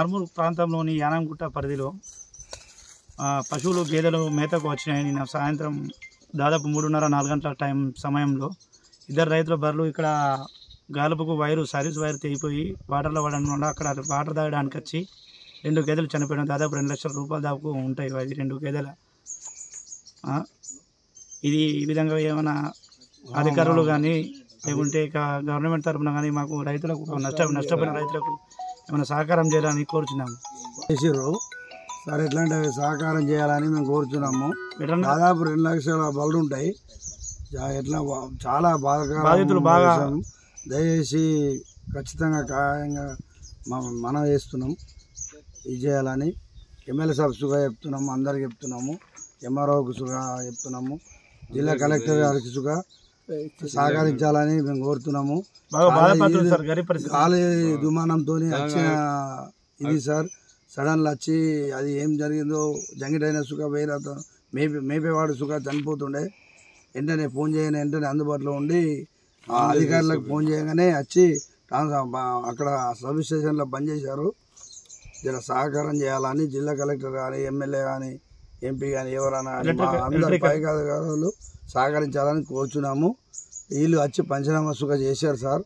ఆర్మూర్ ప్రాంతంలోని యానంగుట్ట పరిధిలో పశువులు గేదెలు మేతకు వచ్చినాయి. నిన్న సాయంత్రం దాదాపు 3:30-4 గంటల సమయంలో ఇద్దరు రైతుల బర్రెలు ఇక్కడ గాలుపుకు సర్వీస్ వైర్ తెగిపోయి వాటర్లో పడడం వల్ల అక్కడ వాటర్ తాగడానికి వచ్చి 2 గేదెలు చనిపోయినాయి. దాదాపు 2 లక్షల రూపాయల దాకా ఉంటాయి అది 2 గేదెల. ఇది ఈ విధంగా ఏమైనా అధికారులు కానీ లేకుంటే ఇక గవర్నమెంట్ తరఫున కానీ మాకు రైతులకు నష్టపోయిన రైతులకు ఏమైనా సహకారం చేయాలని కోరుచున్నాము. సార్ ఎట్లాంటి సహకారం చేయాలని మేము కోరుతున్నాము. దాదాపు 2 లక్షల బళ్ళు ఉంటాయి. ఎట్లా చాలా బాధితులు బాగా దయచేసి ఖచ్చితంగా ఖాయంగా మనం చేస్తున్నాం. ఇది చేయాలని ఎమ్మెల్యే సబ్సుగా చెప్తున్నాము, అందరికి చెప్తున్నాము, ఎంఆర్ఓకి సుగా చెప్తున్నాము, జిల్లా కలెక్టర్ గారికి సుగా సహకరించాలని మేము కోరుతున్నాము. గాలి దుమానంతో వచ్చిన ఇది సార్ సడన్గా వచ్చి అది ఏం జరిగిందో జంగిటైన సుఖ వేరే మేపేవాడు సుఖ చనిపోతుండే. వెంటనే ఫోన్ చేయగానే వెంటనే అందుబాటులో ఉండి అధికారులకు ఫోన్ చేయగానే వచ్చి అక్కడ సబ్ స్టేషన్లో బంద్ చేశారు. ఇలా సహకారం చేయాలని జిల్లా కలెక్టర్ కానీ ఎమ్మెల్యే కానీ ఎంపీ కానీ ఎవరైనా అందరు పైకాధికారులు సహకరించాలని కోరుచున్నాము. వీళ్ళు వచ్చి పంచనామా సుఖ చేశారు సార్.